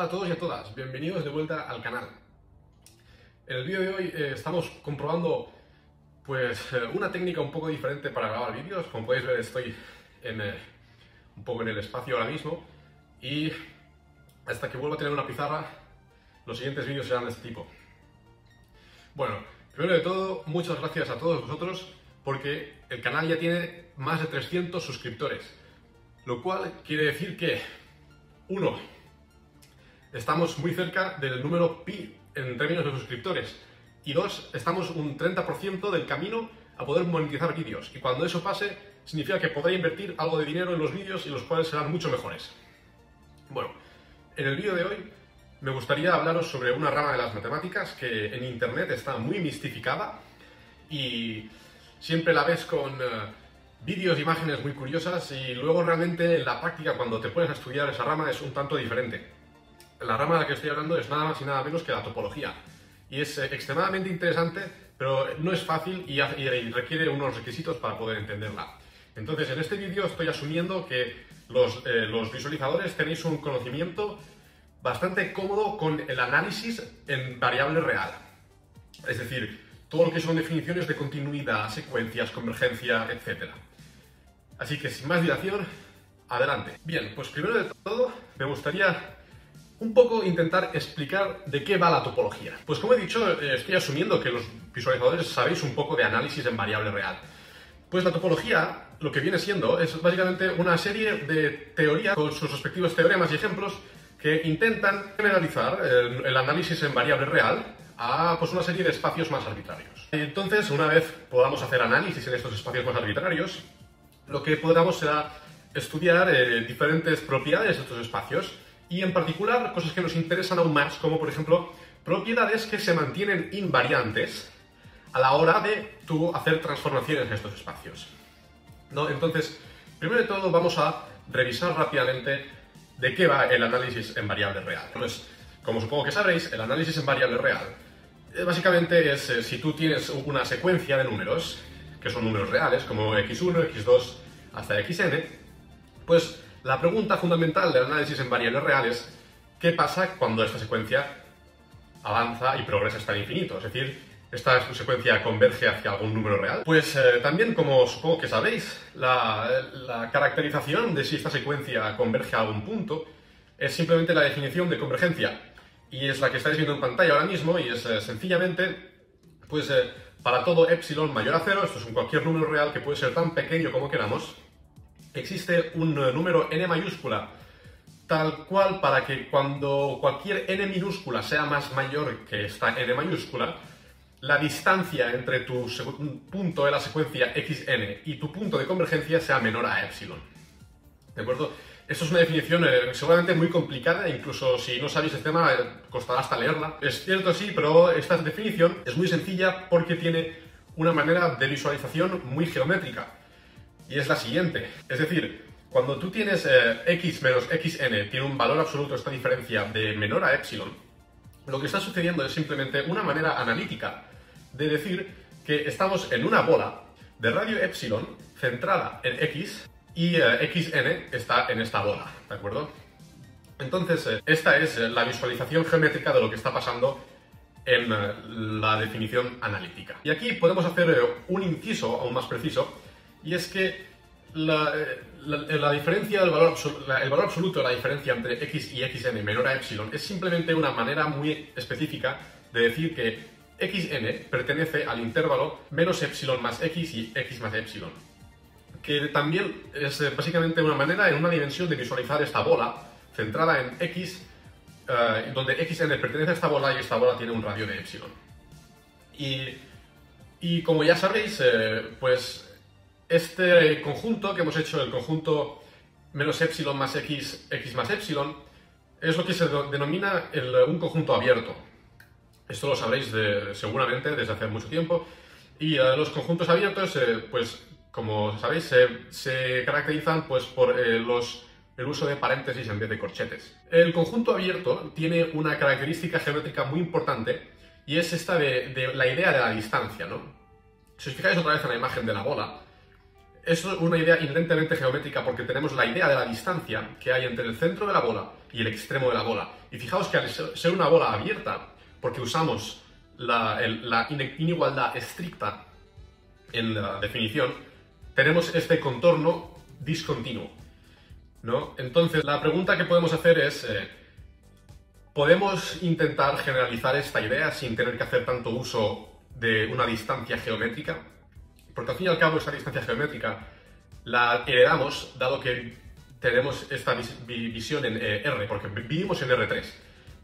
Hola a todos y a todas, bienvenidos de vuelta al canal. En el vídeo de hoy estamos comprobando una técnica un poco diferente para grabar vídeos. Como podéis ver, estoy un poco en el espacio ahora mismo y hasta que vuelva a tener una pizarra los siguientes vídeos serán de este tipo. Bueno, primero de todo, muchas gracias a todos vosotros porque el canal ya tiene más de 300 suscriptores, lo cual quiere decir que, uno, estamos muy cerca del número pi en términos de suscriptores, y dos, estamos un 30% del camino a poder monetizar vídeos, y cuando eso pase significa que podré invertir algo de dinero en los vídeos y los cuales serán mucho mejores. Bueno, en el vídeo de hoy me gustaría hablaros sobre una rama de las matemáticas que en internet está muy mistificada y siempre la ves con vídeos e imágenes muy curiosas, y luego realmente en la práctica, cuando te pones a estudiar esa rama, es un tanto diferente. La rama de la que estoy hablando es nada más y nada menos que la topología, y es extremadamente interesante, pero no es fácil y requiere unos requisitos para poder entenderla. Entonces, en este vídeo estoy asumiendo que los visualizadores tenéis un conocimiento bastante cómodo con el análisis en variable real, es decir, todo lo que son definiciones de continuidad, secuencias, convergencia, etc. Así que, sin más dilación, adelante. Bien, pues primero de todo me gustaría un poco intentar explicar de qué va la topología. Pues como he dicho, estoy asumiendo que los visualizadores sabéis un poco de análisis en variable real. Pues la topología, lo que viene siendo, es básicamente una serie de teorías con sus respectivos teoremas y ejemplos que intentan generalizar el análisis en variable real a una serie de espacios más arbitrarios. Entonces, una vez podamos hacer análisis en estos espacios más arbitrarios, lo que podamos será estudiar diferentes propiedades de estos espacios, y en particular cosas que nos interesan aún más, como por ejemplo propiedades que se mantienen invariantes a la hora de tú hacer transformaciones en estos espacios, ¿no? Entonces, primero de todo vamos a revisar rápidamente de qué va el análisis en variable real. Pues, como supongo que sabréis, el análisis en variable real básicamente es si tú tienes una secuencia de números, que son números reales, como x1, x2 hasta xn, pues la pregunta fundamental del análisis en variables reales: ¿qué pasa cuando esta secuencia avanza y progresa hasta el infinito? Es decir, ¿esta secuencia converge hacia algún número real? Pues también, como supongo que sabéis, la caracterización de si esta secuencia converge a algún punto es simplemente la definición de convergencia, y es la que estáis viendo en pantalla ahora mismo, y es sencillamente, para todo epsilon mayor a 0, esto es cualquier número real que puede ser tan pequeño como queramos, existe un número n mayúscula tal cual para que cuando cualquier n minúscula sea más mayor que esta n mayúscula, la distancia entre tu punto de la secuencia xn y tu punto de convergencia sea menor a epsilon. ¿De acuerdo? Esto es una definición seguramente muy complicada, incluso si no sabéis el tema costará hasta leerla. Es cierto, sí, pero esta definición es muy sencilla porque tiene una manera de visualización muy geométrica. Y es la siguiente, es decir, cuando tú tienes x menos xn tiene un valor absoluto, esta diferencia, de menor a epsilon, lo que está sucediendo es simplemente una manera analítica de decir que estamos en una bola de radio epsilon centrada en x y xn está en esta bola, ¿de acuerdo? Entonces, esta es la visualización geométrica de lo que está pasando en la definición analítica. Y aquí podemos hacer un inciso aún más preciso, y es que la diferencia del el valor absoluto de la diferencia entre x y xn menor a epsilon es simplemente una manera muy específica de decir que xn pertenece al intervalo menos epsilon más x y x más epsilon, que también es básicamente una manera en una dimensión de visualizar esta bola centrada en x, donde xn pertenece a esta bola y esta bola tiene un radio de epsilon. Y como ya sabéis, pues este conjunto que hemos hecho, el conjunto menos epsilon más x, x más epsilon, es lo que se denomina un conjunto abierto. Esto lo sabréis seguramente desde hace mucho tiempo. Y los conjuntos abiertos, pues como sabéis, se caracterizan por el uso de paréntesis en vez de corchetes. El conjunto abierto tiene una característica geométrica muy importante, y es esta de la idea de la distancia, ¿no? Si os fijáis otra vez en la imagen de la bola, es una idea inherentemente geométrica porque tenemos la idea de la distancia que hay entre el centro de la bola y el extremo de la bola. Y fijaos que al ser una bola abierta, porque usamos la inigualdad estricta en la definición, tenemos este contorno discontinuo, ¿no? Entonces, la pregunta que podemos hacer es, ¿podemos intentar generalizar esta idea sin tener que hacer tanto uso de una distancia geométrica? Porque al fin y al cabo esta distancia geométrica la heredamos dado que tenemos esta visión en R, porque vivimos en R3.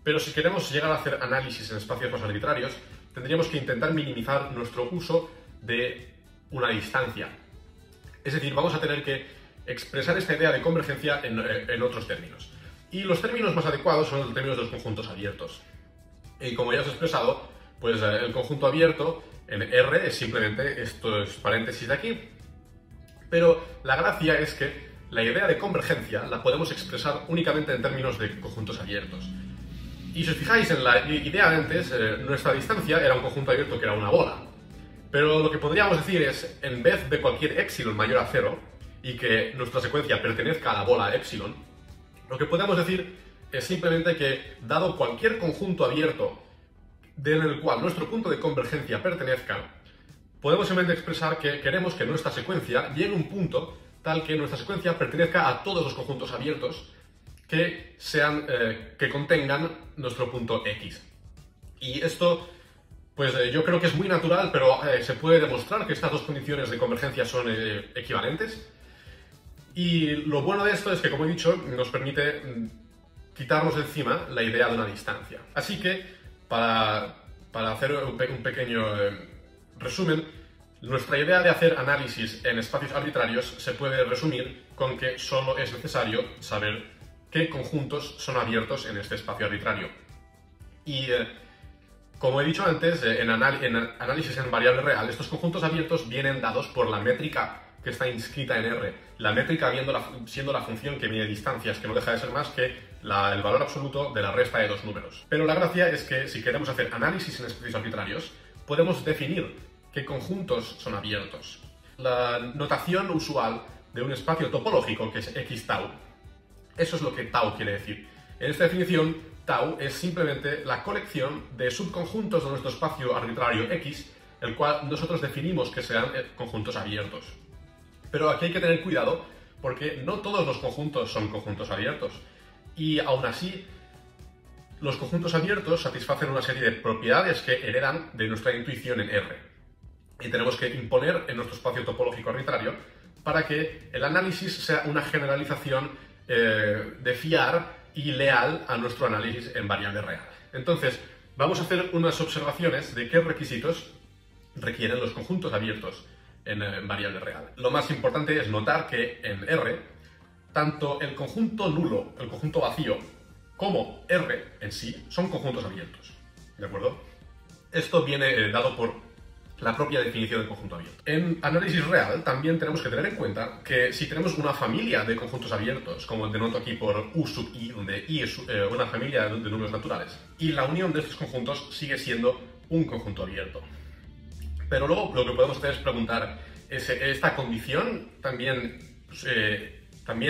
Pero si queremos llegar a hacer análisis en espacios más arbitrarios, tendríamos que intentar minimizar nuestro uso de una distancia. Es decir, vamos a tener que expresar esta idea de convergencia en otros términos. Y los términos más adecuados son los términos de los conjuntos abiertos. Y como ya os he expresado, pues el conjunto abierto en R es simplemente estos paréntesis de aquí. Pero la gracia es que la idea de convergencia la podemos expresar únicamente en términos de conjuntos abiertos. Y si os fijáis en la idea de antes, nuestra distancia era un conjunto abierto que era una bola. Pero lo que podríamos decir es, en vez de cualquier epsilon mayor a 0 y que nuestra secuencia pertenezca a la bola epsilon, lo que podemos decir es simplemente que, dado cualquier conjunto abierto en el cual nuestro punto de convergencia pertenezca, podemos simplemente expresar que queremos que nuestra secuencia llegue a un punto tal que nuestra secuencia pertenezca a todos los conjuntos abiertos que contengan nuestro punto X. Y esto, pues yo creo que es muy natural, pero se puede demostrar que estas dos condiciones de convergencia son equivalentes. Y lo bueno de esto es que, como he dicho, nos permite quitarnos de encima la idea de una distancia. Así que, para hacer un pequeño resumen, nuestra idea de hacer análisis en espacios arbitrarios se puede resumir con que solo es necesario saber qué conjuntos son abiertos en este espacio arbitrario. Y como he dicho antes, en análisis en variable real, estos conjuntos abiertos vienen dados por la métrica que está inscrita en R. La métrica siendo la función que mide distancias, que no deja de ser más que el valor absoluto de la resta de dos números. Pero la gracia es que si queremos hacer análisis en espacios arbitrarios, podemos definir qué conjuntos son abiertos. La notación usual de un espacio topológico, que es x tau, eso es lo que tau quiere decir. En esta definición, tau es simplemente la colección de subconjuntos de nuestro espacio arbitrario X, el cual nosotros definimos que sean conjuntos abiertos. Pero aquí hay que tener cuidado porque no todos los conjuntos son conjuntos abiertos. Y aún así, los conjuntos abiertos satisfacen una serie de propiedades que heredan de nuestra intuición en R. Y tenemos que imponer en nuestro espacio topológico arbitrario para que el análisis sea una generalización de fiar y leal a nuestro análisis en variable real. Entonces, vamos a hacer unas observaciones de qué requisitos requieren los conjuntos abiertos en variable real. Lo más importante es notar que en R, tanto el conjunto nulo, el conjunto vacío, como R en sí son conjuntos abiertos. ¿De acuerdo? Esto viene dado por la propia definición del conjunto abierto. En análisis real también tenemos que tener en cuenta que si tenemos una familia de conjuntos abiertos, como denoto aquí por U sub i, donde i es una familia de números naturales, y la unión de estos conjuntos sigue siendo un conjunto abierto. Pero luego lo que podemos hacer es preguntar, ¿esta condición también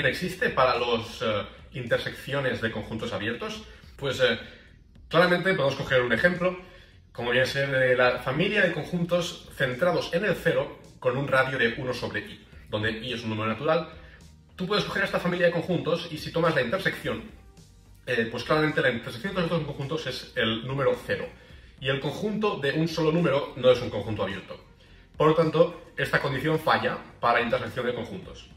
existe para las intersecciones de conjuntos abiertos? Pues claramente podemos coger un ejemplo, como viene a ser de la familia de conjuntos centrados en el cero con un radio de 1 sobre i, donde i es un número natural. Tú puedes coger esta familia de conjuntos y si tomas la intersección, pues claramente la intersección de los dos conjuntos es el número 0. Y el conjunto de un solo número no es un conjunto abierto. Por lo tanto, esta condición falla para intersección de conjuntos.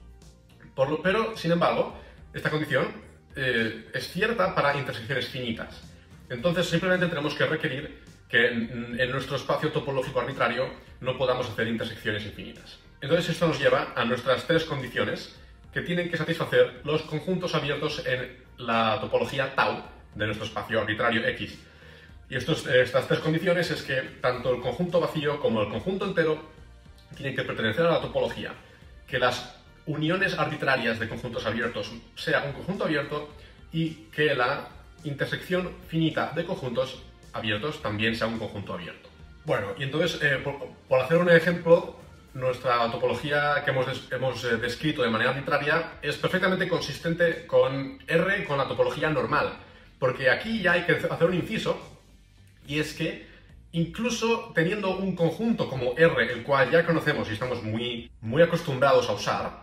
Pero, sin embargo, esta condición es cierta para intersecciones finitas. Entonces, simplemente tenemos que requerir que en nuestro espacio topológico arbitrario no podamos hacer intersecciones infinitas. Entonces, esto nos lleva a nuestras tres condiciones que tienen que satisfacer los conjuntos abiertos en la topología tau de nuestro espacio arbitrario X. Y estas tres condiciones es que tanto el conjunto vacío como el conjunto entero tienen que pertenecer a la topología, que las uniones arbitrarias de conjuntos abiertos sea un conjunto abierto y que la intersección finita de conjuntos abiertos también sea un conjunto abierto. Bueno, y entonces, por hacer un ejemplo nuestra topología que hemos descrito de manera arbitraria es perfectamente consistente con R, con la topología normal. Porque aquí ya hay que hacer un inciso, y es que incluso teniendo un conjunto como R, el cual ya conocemos y estamos muy acostumbrados a usar,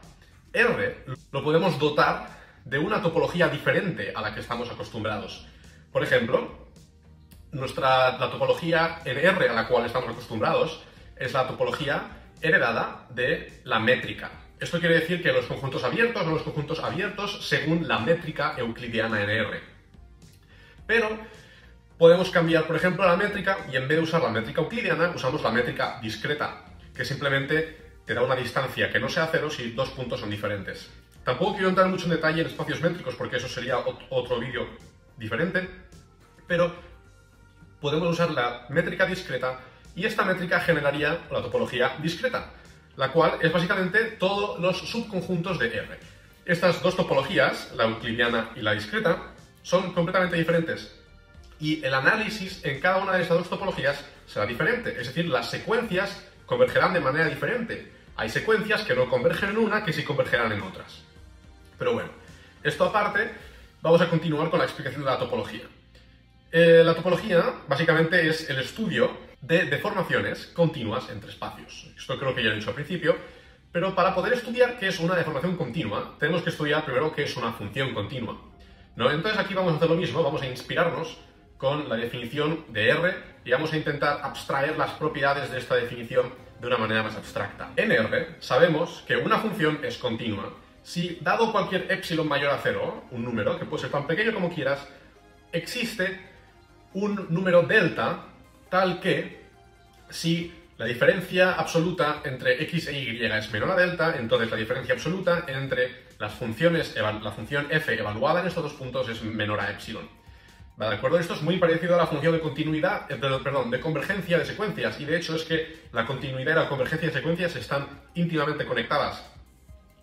R lo podemos dotar de una topología diferente a la que estamos acostumbrados. Por ejemplo, la topología en R a la cual estamos acostumbrados es la topología heredada de la métrica. Esto quiere decir que los conjuntos abiertos son los conjuntos abiertos según la métrica euclidiana en R. Pero podemos cambiar, por ejemplo, la métrica y en vez de usar la métrica euclidiana, usamos la métrica discreta, que simplemente te da una distancia que no sea cero si dos puntos son diferentes. Tampoco quiero entrar mucho en detalle en espacios métricos porque eso sería otro vídeo diferente, pero podemos usar la métrica discreta y esta métrica generaría la topología discreta, la cual es básicamente todos los subconjuntos de R. Estas dos topologías, la euclidiana y la discreta, son completamente diferentes y el análisis en cada una de estas dos topologías será diferente, es decir, las secuencias convergerán de manera diferente. Hay secuencias que no convergen en una que sí convergerán en otras. Pero bueno, esto aparte, vamos a continuar con la explicación de la topología. La topología básicamente es el estudio de deformaciones continuas entre espacios. Esto creo que ya lo he dicho al principio, pero para poder estudiar qué es una deformación continua, tenemos que estudiar primero qué es una función continua, ¿no? Entonces aquí vamos a hacer lo mismo, vamos a inspirarnos con la definición de R y vamos a intentar abstraer las propiedades de esta definición de una manera más abstracta. En R sabemos que una función es continua si, dado cualquier epsilon mayor a 0, un número que puede ser tan pequeño como quieras, existe un número delta tal que si la diferencia absoluta entre x e y es menor a delta, entonces la diferencia absoluta entre las funciones, la función f evaluada en estos dos puntos es menor a epsilon. ¿De acuerdo? Esto es muy parecido a la función de continuidad, de convergencia de secuencias, y de hecho es que la continuidad y la convergencia de secuencias están íntimamente conectadas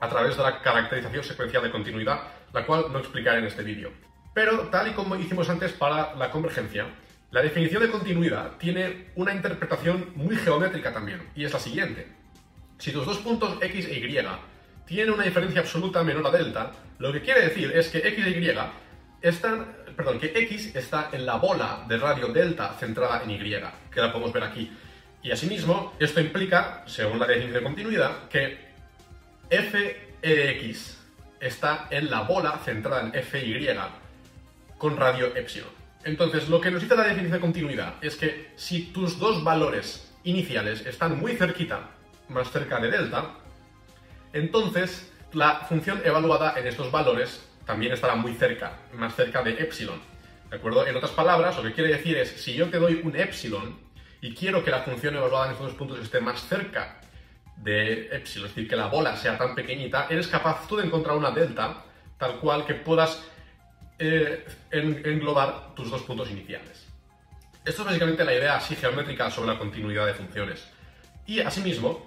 a través de la caracterización secuencial de continuidad, la cual no explicaré en este vídeo. Pero, tal y como hicimos antes para la convergencia, la definición de continuidad tiene una interpretación muy geométrica también, y es la siguiente. Si tus dos puntos x e y tienen una diferencia absoluta menor a delta, lo que quiere decir es que x e y que x está en la bola de radio delta centrada en y, que la podemos ver aquí. Y asimismo, esto implica, según la definición de continuidad, que f de x está en la bola centrada en f y con radio epsilon. Entonces, lo que nos dice la definición de continuidad es que si tus dos valores iniciales están muy cerquita, más cerca de delta, entonces la función evaluada en estos valores también estará muy cerca, más cerca de epsilon. ¿De acuerdo? En otras palabras, lo que quiere decir es, si yo te doy un epsilon y quiero que la función evaluada en estos dos puntos esté más cerca de epsilon, es decir, que la bola sea tan pequeñita, eres capaz tú de encontrar una delta tal cual que puedas englobar tus dos puntos iniciales. Esto es básicamente la idea así geométrica sobre la continuidad de funciones. Y asimismo,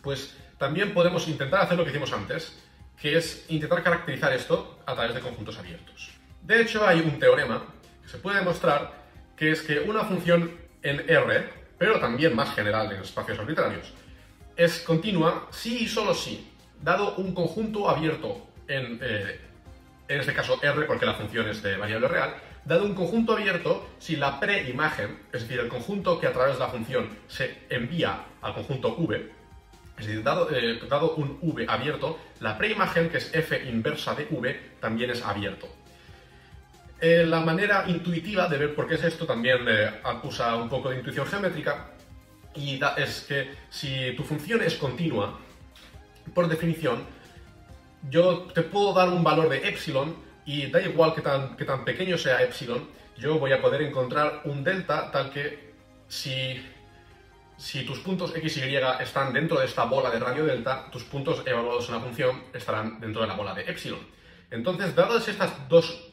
pues también podemos intentar hacer lo que hicimos antes, que es intentar caracterizar esto a través de conjuntos abiertos. De hecho, hay un teorema que se puede demostrar que es que una función en R, pero también más general en espacios arbitrarios, es continua si y solo si, dado un conjunto abierto en este caso R, porque la función es de variable real, dado un conjunto abierto, si la preimagen, es decir, el conjunto que a través de la función se envía al conjunto V, es decir, dado un V abierto, la preimagen, que es f inversa de V, también es abierto. La manera intuitiva de ver por qué es esto también usa un poco de intuición geométrica, y es que si tu función es continua, por definición, yo te puedo dar un valor de epsilon y da igual que tan pequeño sea epsilon, yo voy a poder encontrar un delta tal que si tus puntos x y están dentro de esta bola de radio delta, tus puntos evaluados en la función estarán dentro de la bola de epsilon. Entonces, dadas estas dos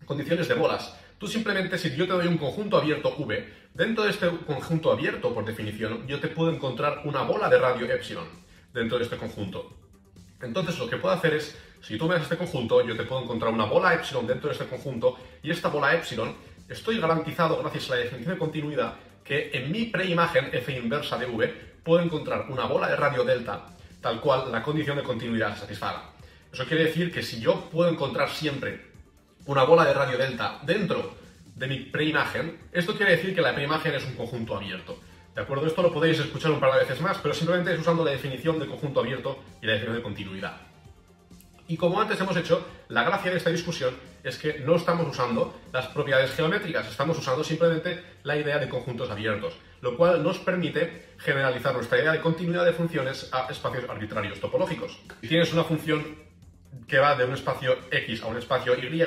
condiciones de bolas, tú simplemente, si yo te doy un conjunto abierto V, dentro de este conjunto abierto, por definición, yo te puedo encontrar una bola de radio epsilon dentro de este conjunto. Entonces, lo que puedo hacer es, si tú me das este conjunto, yo te puedo encontrar una bola epsilon dentro de este conjunto, y esta bola epsilon, estoy garantizado, gracias a la definición de continuidad, que en mi preimagen f inversa de V puedo encontrar una bola de radio delta tal cual la condición de continuidad se satisfaga. Eso quiere decir que si yo puedo encontrar siempre una bola de radio delta dentro de mi preimagen, esto quiere decir que la preimagen es un conjunto abierto. ¿De acuerdo? Esto lo podéis escuchar un par de veces más, pero simplemente es usando la definición de conjunto abierto y la definición de continuidad. Y como antes hemos hecho, la gracia de esta discusión es que no estamos usando las propiedades geométricas, estamos usando simplemente la idea de conjuntos abiertos, lo cual nos permite generalizar nuestra idea de continuidad de funciones a espacios arbitrarios topológicos. Si tienes una función que va de un espacio X a un espacio Y,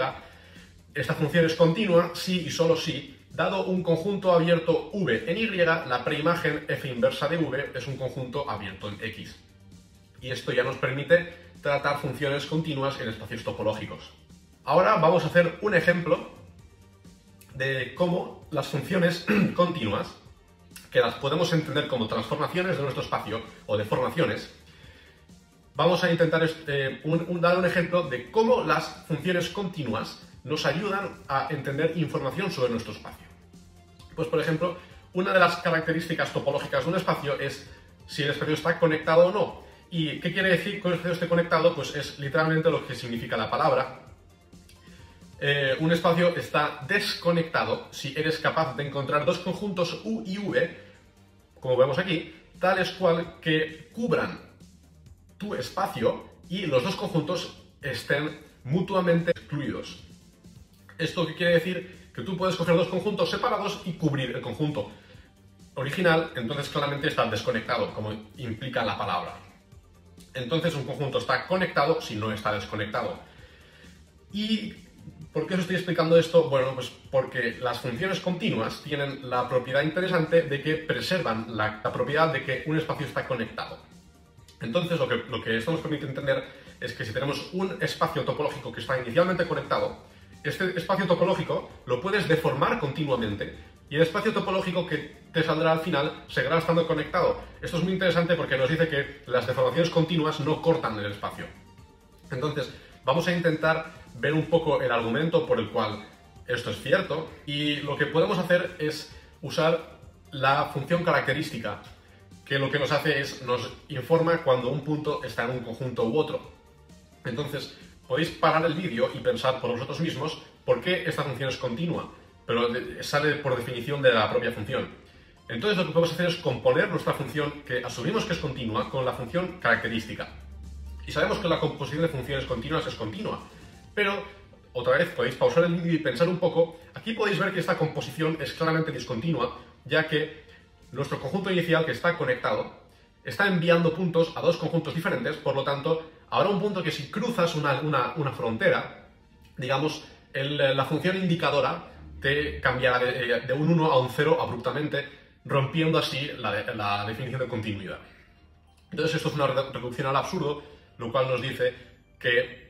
esta función es continua si y solo si, dado un conjunto abierto V en Y, la preimagen f inversa de V es un conjunto abierto en X. Y esto ya nos permite tratar funciones continuas en espacios topológicos. Ahora vamos a hacer un ejemplo de cómo las funciones continuas, que las podemos entender como transformaciones de nuestro espacio o deformaciones, vamos a intentar dar un ejemplo de cómo las funciones continuas nos ayudan a entender información sobre nuestro espacio. Pues, por ejemplo, una de las características topológicas de un espacio es si el espacio está conectado o no. ¿Y qué quiere decir que el espacio esté conectado? Pues es literalmente lo que significa la palabra. Un espacio está desconectado si eres capaz de encontrar dos conjuntos U y V, como vemos aquí, tales cual que cubran tu espacio y los dos conjuntos estén mutuamente excluidos. ¿Esto qué quiere decir? Que tú puedes coger dos conjuntos separados y cubrir el conjunto original, entonces claramente está desconectado, como implica la palabra. Entonces un conjunto está conectado si no está desconectado. ¿Y por qué os estoy explicando esto? Bueno, pues porque las funciones continuas tienen la propiedad interesante de que preservan la propiedad de que un espacio está conectado. Entonces lo que esto nos permite entender es que si tenemos un espacio topológico que está inicialmente conectado, este espacio topológico lo puedes deformar continuamente y el espacio topológico que te saldrá al final seguirá estando conectado. Esto es muy interesante porque nos dice que las deformaciones continuas no cortan el espacio. Entonces, vamos a intentar ver un poco el argumento por el cual esto es cierto y lo que podemos hacer es usar la función característica, que lo que nos hace es nos informa cuando un punto está en un conjunto u otro. Entonces, podéis parar el vídeo y pensar por vosotros mismos por qué esta función es continua, pero sale por definición de la propia función. Entonces lo que podemos hacer es componer nuestra función, que asumimos que es continua, con la función característica. Y sabemos que la composición de funciones continuas es continua, pero otra vez podéis pausar el vídeo y pensar un poco. Aquí podéis ver que esta composición es claramente discontinua, ya que nuestro conjunto inicial, que está conectado, está enviando puntos a dos conjuntos diferentes, por lo tanto, habrá un punto que si cruzas una frontera, digamos, la función indicadora te cambiará de un 1 a un 0 abruptamente, rompiendo así la definición de continuidad. Entonces esto es una reducción al absurdo, lo cual nos dice que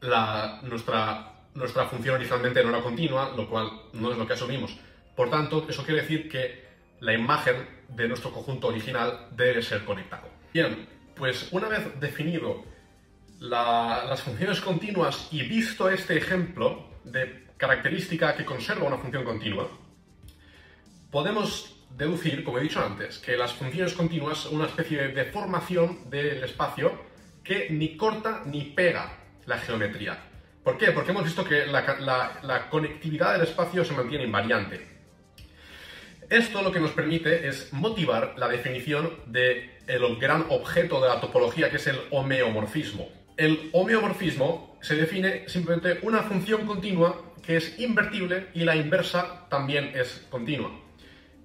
nuestra función originalmente no era continua, lo cual no es lo que asumimos. Por tanto, eso quiere decir que la imagen de nuestro conjunto original debe ser conectado. Bien, pues una vez definido las funciones continuas y visto este ejemplo de característica que conserva una función continua, podemos deducir, como he dicho antes, que las funciones continuas son una especie de deformación del espacio que ni corta ni pega la geometría. ¿Por qué? Porque hemos visto que la conectividad del espacio se mantiene invariante. Esto lo que nos permite es motivar la definición del gran objeto de la topología, que es el homeomorfismo. El homeomorfismo se define simplemente una función continua que es invertible y la inversa también es continua.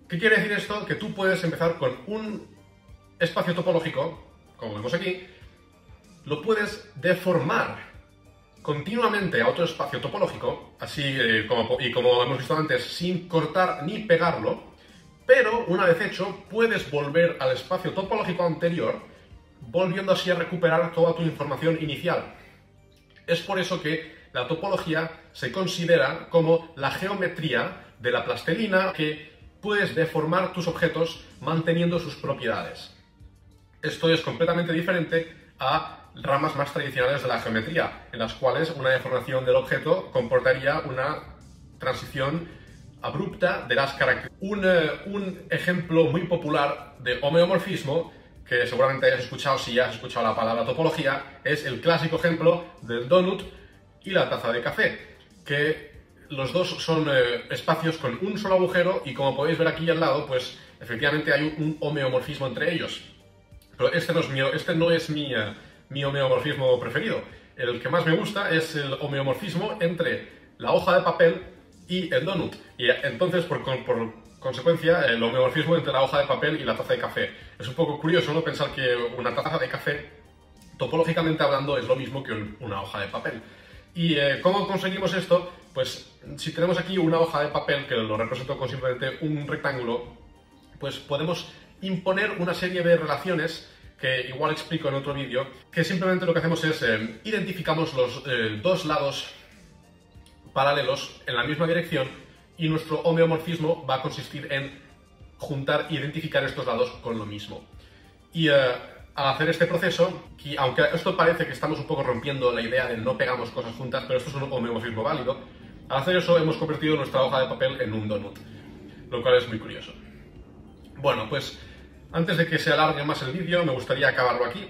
¿Qué quiere decir esto? Que tú puedes empezar con un espacio topológico, como vemos aquí, lo puedes deformar continuamente a otro espacio topológico, así como hemos visto antes, sin cortar ni pegarlo, pero una vez hecho, puedes volver al espacio topológico anterior, volviendo así a recuperar toda tu información inicial. Es por eso que la topología se considera como la geometría de la plastilina, que puedes deformar tus objetos manteniendo sus propiedades. Esto es completamente diferente a ramas más tradicionales de la geometría, en las cuales una deformación del objeto comportaría una transición abrupta de las características. Un ejemplo muy popular de homeomorfismo, que seguramente hayas escuchado si ya has escuchado la palabra topología, es el clásico ejemplo del donut y la taza de café, que los dos son espacios con un solo agujero y, como podéis ver aquí al lado, pues efectivamente hay un homeomorfismo entre ellos. Pero este no es mi homeomorfismo preferido. El que más me gusta es el homeomorfismo entre la hoja de papel y el donut. Y entonces, por consecuencia, el homeomorfismo entre la hoja de papel y la taza de café. Es un poco curioso, ¿no?, pensar que una taza de café, topológicamente hablando, es lo mismo que una hoja de papel. ¿Y cómo conseguimos esto? Pues si tenemos aquí una hoja de papel, que lo represento con simplemente un rectángulo, pues podemos imponer una serie de relaciones que igual explico en otro vídeo, que simplemente lo que hacemos es identificamos los dos lados paralelos en la misma dirección, y nuestro homeomorfismo va a consistir en juntar e identificar estos lados con lo mismo. Y al hacer este proceso, aunque esto parece que estamos un poco rompiendo la idea de no pegamos cosas juntas, pero esto es un homeomorfismo válido, al hacer eso hemos convertido nuestra hoja de papel en un donut, lo cual es muy curioso. Bueno, pues antes de que se alargue más el vídeo, me gustaría acabarlo aquí.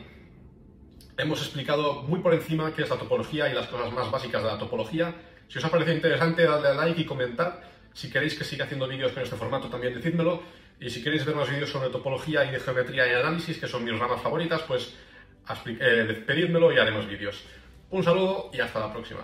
Hemos explicado muy por encima qué es la topología y las cosas más básicas de la topología. Si os ha parecido interesante, dadle a like y comentad. Si queréis que siga haciendo vídeos con este formato, también decídmelo. Y si queréis ver más vídeos sobre topología y de geometría y análisis, que son mis ramas favoritas, pues pedídmelo y haremos vídeos. Un saludo y hasta la próxima.